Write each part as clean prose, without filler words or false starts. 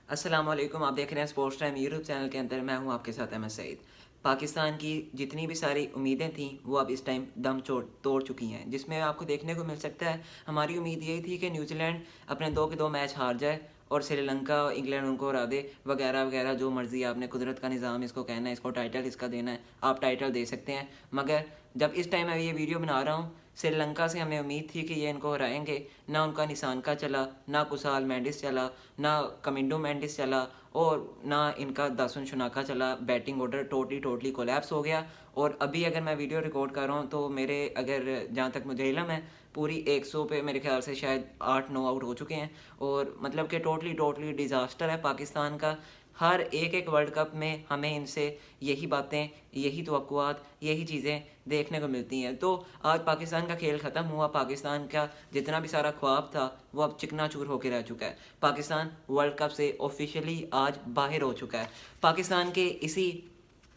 अस्सलामुअलैकुम। आप देख रहे हैं स्पोर्ट्स टाइम यूट्यूब चैनल के अंदर। मैं हूं आपके साथ अहमद सईद। पाकिस्तान की जितनी भी सारी उम्मीदें थीं वो अब इस टाइम दम तोड़ चुकी हैं, जिसमें आपको देखने को मिल सकता है। हमारी उम्मीद यही थी कि न्यूजीलैंड अपने 2 के 2 मैच हार जाए और श्रीलंका इंग्लैंड उनको हरा दे, वगैरह वगैरह। जो मर्ज़ी आपने, कुदरत का निज़ाम इसको कहना है, इसको टाइटल इसका देना है, आप टाइटल दे सकते हैं। मगर जब इस टाइम मैं ये वीडियो बना रहा हूँ, श्रीलंका से हमें उम्मीद थी कि ये इनको हराएंगे। ना उनका निशान का चला, ना कुसाल मेंडिस चला, ना कमिंडो मेंडिस चला, और ना इनका दासुन शुनाका चला। बैटिंग ऑर्डर टोटली कोलैप्स हो गया। और अभी अगर मैं वीडियो रिकॉर्ड कर रहा हूँ तो मेरे, अगर जहाँ तक मुझे इल्म है, पूरी 100 पे मेरे ख्याल से शायद 8-9 आउट हो चुके हैं। और मतलब कि टोटली डिज़ास्टर है पाकिस्तान का। हर एक वर्ल्ड कप में हमें इनसे यही बातें, यही तवक्कुआत, यही चीज़ें देखने को मिलती हैं। तो आज पाकिस्तान का खेल ख़त्म हुआ। पाकिस्तान का जितना भी सारा ख्वाब था वो अब चिकनाचूर होकर रह चुका है। पाकिस्तान वर्ल्ड कप से ऑफिशियली आज बाहर हो चुका है। पाकिस्तान के इसी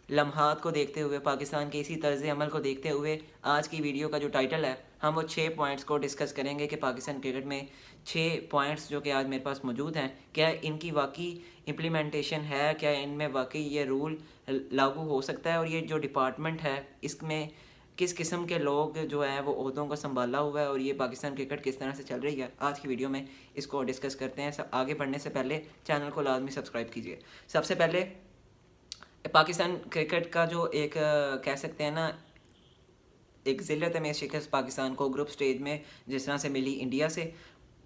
लम्हात को देखते हुए, पाकिस्तान के इसी तर्ज अमल को देखते हुए, आज की वीडियो का जो टाइटल है, हम वो 6 पॉइंट्स को डिस्कस करेंगे कि पाकिस्तान क्रिकेट में 6 पॉइंट्स जो कि आज मेरे पास मौजूद हैं, क्या इनकी वाकई इम्प्लीमेंटेशन है, क्या इनमें वाकई ये रूल लागू हो सकता है, और ये जो डिपार्टमेंट है इसमें किस किस्म के लोग जो हैं वो ओहदों को संभाला हुआ है, और ये पाकिस्तान क्रिकेट किस तरह से चल रही है। आज की वीडियो में इसको डिस्कस करते हैं। आगे बढ़ने से पहले चैनल को लाजमी सब्सक्राइब कीजिए। सबसे पहले पाकिस्तान क्रिकेट का जो एक कह सकते हैं ना, एक ज़िल्लत में शिकस्त पाकिस्तान को ग्रुप स्टेज में जिस तरह से मिली इंडिया से,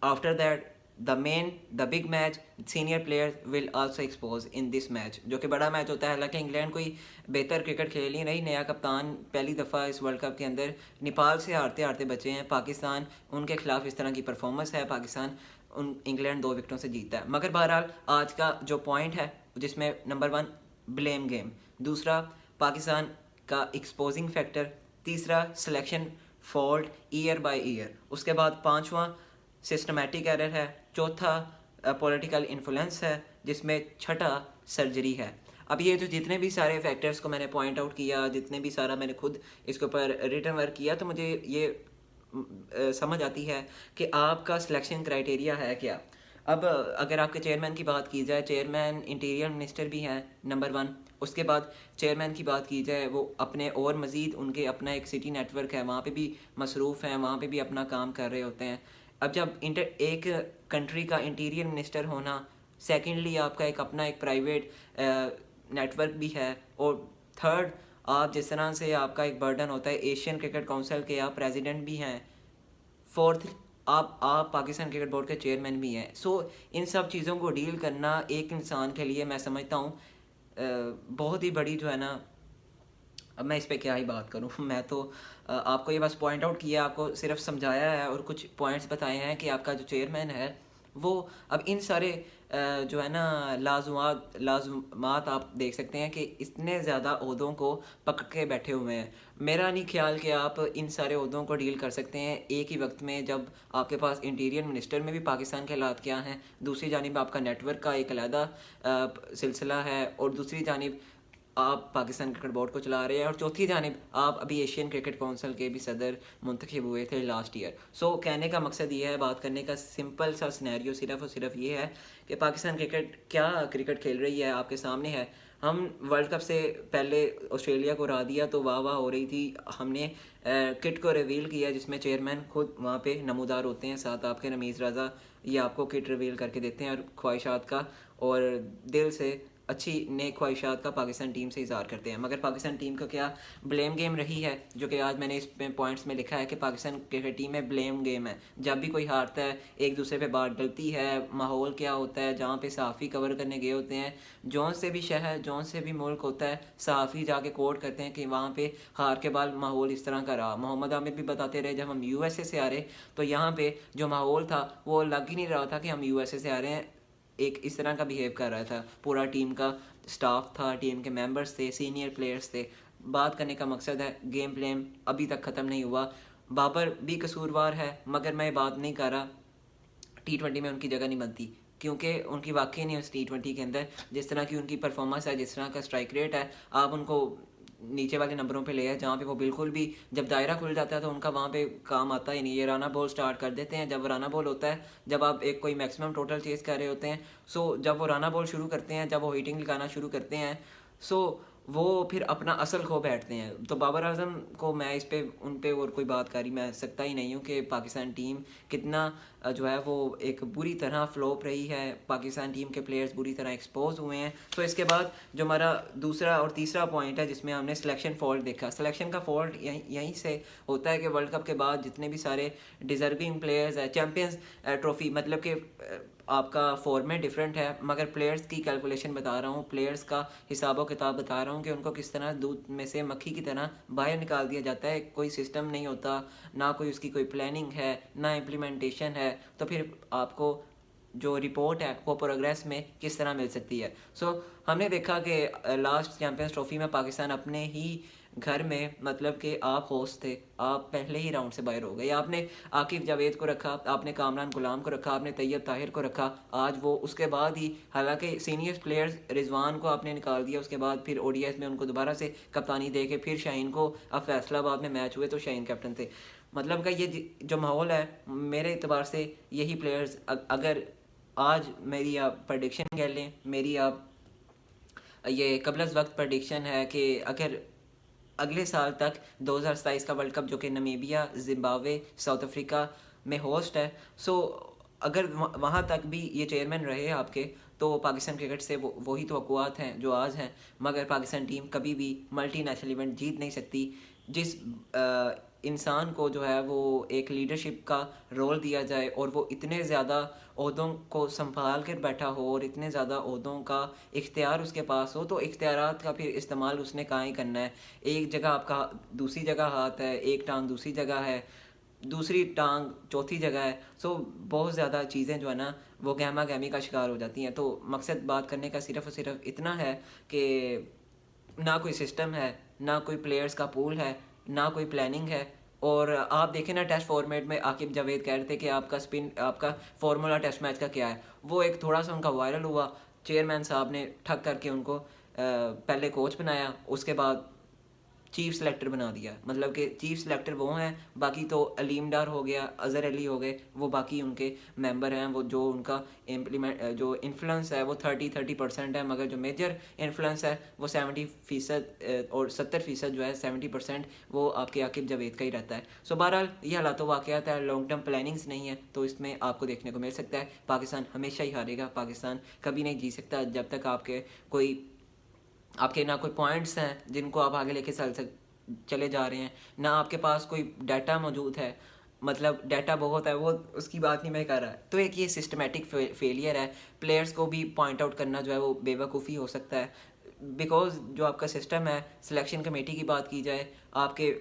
after that the big match, senior player will also expose in this match, जो कि बड़ा मैच होता है। हालांकि इंग्लैंड कोई बेहतर क्रिकेट खेल ही नहीं, नया कप्तान पहली दफ़ा इस वर्ल्ड कप के अंदर नेपाल से हारते हारते बचे हैं। पाकिस्तान उनके खिलाफ इस तरह की परफॉर्मेंस है, पाकिस्तान उन इंग्लैंड 2 विकेटों से जीतता है। मगर बहरहाल आज का जो पॉइंट है, जिसमें नंबर 1 ब्लेम गेम, दूसरा पाकिस्तान का एक्सपोजिंग फैक्टर, तीसरा selection fault year by year, उसके बाद पांचवा सिस्टमेटिक एरर है, चौथा पॉलिटिकल इन्फ्लुएंस है, जिसमें छठा सर्जरी है। अब ये जो जितने भी सारे फैक्टर्स को मैंने पॉइंट आउट किया, जितने भी सारा मैंने खुद इसके ऊपर रिटर्न वर्क किया, तो मुझे ये समझ आती है कि आपका सिलेक्शन क्राइटेरिया है क्या। अब अगर आपके चेयरमैन की बात की जाए, चेयरमैन इंटीरियर मिनिस्टर भी हैं नंबर 1। उसके बाद चेयरमैन की बात की जाए, वो अपने और मज़ीद उनके अपना एक सिटी नेटवर्क है, वहाँ पे भी मसरूफ़ हैं, वहाँ पे भी अपना काम कर रहे होते हैं। अब जब एक कंट्री का इंटीरियर मिनिस्टर होना, सेकेंडली आपका एक अपना एक प्राइवेट नेटवर्क भी है, और थर्ड आप जिस तरह से आपका एक बर्डन होता है, एशियन क्रिकेट काउंसिल के आप प्रेसिडेंट भी हैं, फोर्थ आप पाकिस्तान क्रिकेट बोर्ड के चेयरमैन भी हैं। सो इन सब चीज़ों को डील करना एक इंसान के लिए, मैं समझता हूँ बहुत ही बड़ी जो है ना, अब मैं इस पे क्या ही बात करूँ मैं तो आपको ये बस पॉइंट आउट किया, आपको सिर्फ समझाया है और कुछ पॉइंट्स बताए हैं कि आपका जो चेयरमैन है वो अब इन सारे जो है ना लाजुमात आप देख सकते हैं कि इतने ज़्यादा ओहदों को पकड़ के बैठे हुए हैं। मेरा नहीं ख्याल कि आप इन सारे ओहदों को डील कर सकते हैं एक ही वक्त में, जब आपके पास इंटीरियर मिनिस्टर में भी पाकिस्तान के हालात क्या हैं, दूसरी जानिब आपका नेटवर्क का एक अलहदा सिलसिला है, और दूसरी जानिब आप पाकिस्तान क्रिकेट बोर्ड को चला रहे हैं, और चौथी जानिब आप अभी एशियन क्रिकेट काउंसिल के भी सदर मुंतखब हुए थे लास्ट ईयर। सो कहने का मकसद ये है, बात करने का सिंपल सा सिनेरियो सिर्फ और सिर्फ ये है कि पाकिस्तान क्रिकेट क्या क्रिकेट खेल रही है आपके सामने है। हम वर्ल्ड कप से पहले ऑस्ट्रेलिया को हरा दिया तो वाह वाह हो रही थी। हमने किट को रिवील किया, जिसमें चेयरमैन खुद वहाँ पे नमूदार होते हैं, साथ आपके रमीज़ रज़ा ये आपको किट रिवील करके देते हैं, और ख्वाहिशात का और दिल से अच्छी नेक ख्वाहिशात का पाकिस्तान टीम से इज़हार करते हैं। मगर पाकिस्तान टीम का क्या ब्लेम गेम रही है, जो कि आज मैंने इस पॉइंट्स में लिखा है कि पाकिस्तान क्रिकेट टीम में ब्लेम गेम है। जब भी कोई हारता है, एक दूसरे पे बात डलती है। माहौल क्या होता है, जहाँ पे सहाफ़ी कवर करने गए होते हैं, जौन से भी शहर, जौन से भी मुल्क होता है, सहाफ़ी जाके कोट करते हैं कि वहाँ पे हार के बाद माहौल इस तरह का रहा। मोहम्मद आमिर भी बताते रहे, जब हम यूएसए से आ रहे तो यहाँ पे जो माहौल था वो लग ही नहीं रहा था कि हम यूएसए से आ रहे हैं। एक इस तरह का बिहेव कर रहा था पूरा टीम का स्टाफ था, टीम के मेंबर्स थे, सीनियर प्लेयर्स थे। बात करने का मकसद है, गेम प्लान अभी तक ख़त्म नहीं हुआ। बाबर भी कसूरवार है, मगर मैं बात नहीं कर रहा, T20 में उनकी जगह नहीं बनती, क्योंकि उनकी वाकई नहीं उस T20 के अंदर जिस तरह की उनकी परफॉर्मेंस है, जिस तरह का स्ट्राइक रेट है, आप उनको नीचे वाले नंबरों पे ले आए, जहाँ पे वो बिल्कुल भी जब दायरा खुल जाता है तो उनका वहाँ पे काम आता ही नहीं। ये राना बॉल स्टार्ट कर देते हैं। जब राना बॉल होता है, जब आप एक कोई मैक्सिमम टोटल चेज़ कर रहे होते हैं, सो जब वो राना बॉल शुरू करते हैं, जब वो हिटिंग लगाना शुरू करते हैं, सो वो फिर अपना असल खो बैठते हैं। तो बाबर आजम को मैं इस पे उन पे और कोई बात करी मैं सकता ही नहीं हूँ कि पाकिस्तान टीम कितना जो है वो एक बुरी तरह फ्लॉप रही है। पाकिस्तान टीम के प्लेयर्स बुरी तरह एक्सपोज हुए हैं। तो इसके बाद जो हमारा दूसरा और तीसरा पॉइंट है जिसमें हमने सिलेक्शन फॉल्ट देखा। सिलेक्शन का फॉल्ट यहीं से होता है कि वर्ल्ड कप के बाद जितने भी सारे डिजर्विंग प्लेयर्स हैं, चैम्पियंस ट्रॉफी मतलब कि आपका फॉर्मेट डिफरेंट है, मगर प्लेयर्स की कैलकुलेशन बता रहा हूँ, प्लेयर्स का हिसाब व किताब बता रहा हूँ कि उनको किस तरह दूध में से मक्खी की तरह बाहर निकाल दिया जाता है। कोई सिस्टम नहीं होता, ना कोई उसकी कोई प्लानिंग है, ना इम्प्लीमेंटेशन है। तो फिर आपको जो रिपोर्ट है वो प्रोग्रेस में किस तरह मिल सकती है। सो हमने देखा कि लास्ट चैम्पियंस ट्रॉफी में पाकिस्तान अपने ही घर में, मतलब कि आप होस्ट थे, आप पहले ही राउंड से बाहर हो गए। आपने आकिब जावेद को रखा, आपने कामरान गुलाम को रखा, आपने तैयब ताहिर को रखा। आज वो उसके बाद ही, हालांकि सीनियर प्लेयर्स रिजवान को आपने निकाल दिया, उसके बाद फिर ओडीआई में उनको दोबारा से कप्तानी दे के फिर शाहीन को, अब फैसलाबाद में मैच हुए तो शाहीन कैप्टन थे। मतलब का ये जो माहौल है मेरे एतबार से, यही प्लेयर्स अगर आज मेरी आप प्रडिक्शन कह लें, मेरी आप ये कबल वक्त प्रडिक्शन है कि अगर अगले साल तक 2027 का वर्ल्ड कप जो कि नमीबिया, जिम्बाब्वे, साउथ अफ्रीका में होस्ट है, सो अगर वहाँ तक भी ये चेयरमैन रहे आपके, तो पाकिस्तान क्रिकेट से वही तवक्कुआत हैं जो आज हैं। मगर पाकिस्तान टीम कभी भी मल्टी नेशनल इवेंट जीत नहीं सकती। जिस इंसान को जो है वो एक लीडरशिप का रोल दिया जाए और वो इतने ज़्यादा ओहदों को संभाल कर बैठा हो और इतने ज़्यादा ओहदों का इख्तियार उसके पास हो, तो इख्तियारात का फिर इस्तेमाल उसने कहाँ ही करना है। एक जगह आपका दूसरी जगह हाथ है, एक टांग दूसरी जगह है, दूसरी टांग चौथी जगह है। सो बहुत ज़्यादा चीज़ें जो है ना वो गहमा गहमी का शिकार हो जाती हैं। तो मकसद बात करने का सिर्फ और सिर्फ इतना है कि ना कोई सिस्टम है, ना कोई प्लेयर्स का पूल है, ना कोई प्लानिंग है। और आप देखें ना, टेस्ट फॉर्मेट में आकिब जावेद कह रहे थे कि आपका स्पिन, आपका फॉर्मूला टेस्ट मैच का क्या है। वो एक थोड़ा सा उनका वायरल हुआ, चेयरमैन साहब ने ठग करके उनको पहले कोच बनाया, उसके बाद चीफ सेलेक्टर बना दिया। मतलब कि चीफ सेलेक्टर वो हैं, बाकी तो अलीम डार हो गया, अज़हर अली हो गए, वो बाकी उनके मेंबर हैं। वो जो उनका जो इन्फ्लुएंस है वो 30% है, मगर जो मेजर इन्फ्लुएंस है वो 70% और 70% जो है 70% वो आपके आकिब जावेद का ही रहता है। सो बहरहाल ये हालात वाक़यात है, लॉन्ग टर्म प्लानिंग्स नहीं है, तो इसमें आपको देखने को मिल सकता है पाकिस्तान हमेशा ही हारेगा। पाकिस्तान कभी नहीं जीत सकता जब तक आपके ना कोई पॉइंट्स हैं जिनको आप आगे लेके चले जा रहे हैं, ना आपके पास कोई डाटा मौजूद है। मतलब डाटा बहुत है, वो उसकी बात नहीं मैं कर रहा। तो एक ये सिस्टमेटिक फेलियर है। प्लेयर्स को भी पॉइंट आउट करना जो है वो बेवकूफ़ी हो सकता है, बिकॉज जो आपका सिस्टम है, सिलेक्शन कमेटी की बात की जाए, आपके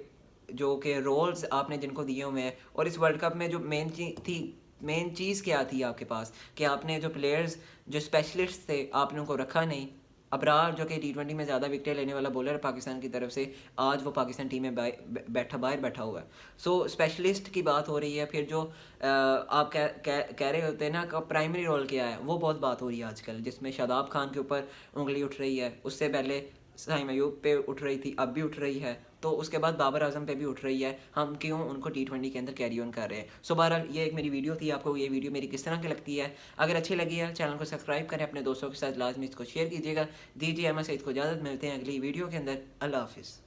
जो के रोल्स आपने जिनको दिए हुए हैं, और इस वर्ल्ड कप में जो मेन चीज़ क्या थी आपके पास, कि आपने जो प्लेयर्स जो स्पेशलिस्ट थे आपने उनको रखा नहीं। अबरार जो कि T20 में ज़्यादा विकेट लेने वाला बॉलर है पाकिस्तान की तरफ से, आज वो पाकिस्तान टीम में बाहर बैठा हुआ है। सो स्पेशलिस्ट की बात हो रही है। फिर जो आप कह रहे होते हैं ना का प्राइमरी रोल क्या है, वो बहुत बात हो रही है आजकल, जिसमें शादाब खान के ऊपर उंगली उठ रही है, उससे पहले साइम अयूब पे उठ रही थी, अब भी उठ रही है, तो उसके बाद बाबर आजम पे भी उठ रही है। हम क्यों उनको T20 के अंदर कैरी ऑन कर रहे हैं। सो बहरहाल ये एक मेरी वीडियो थी, आपको ये वीडियो मेरी किस तरह की लगती है, अगर अच्छी लगी है चैनल को सब्सक्राइब करें, अपने दोस्तों के साथ लाजमी इसको शेयर कीजिएगा। दीजिए अहमद सईद को इजाज़त, मिलते हैं अगली वीडियो के अंदर। अल्लाह हाफिज़।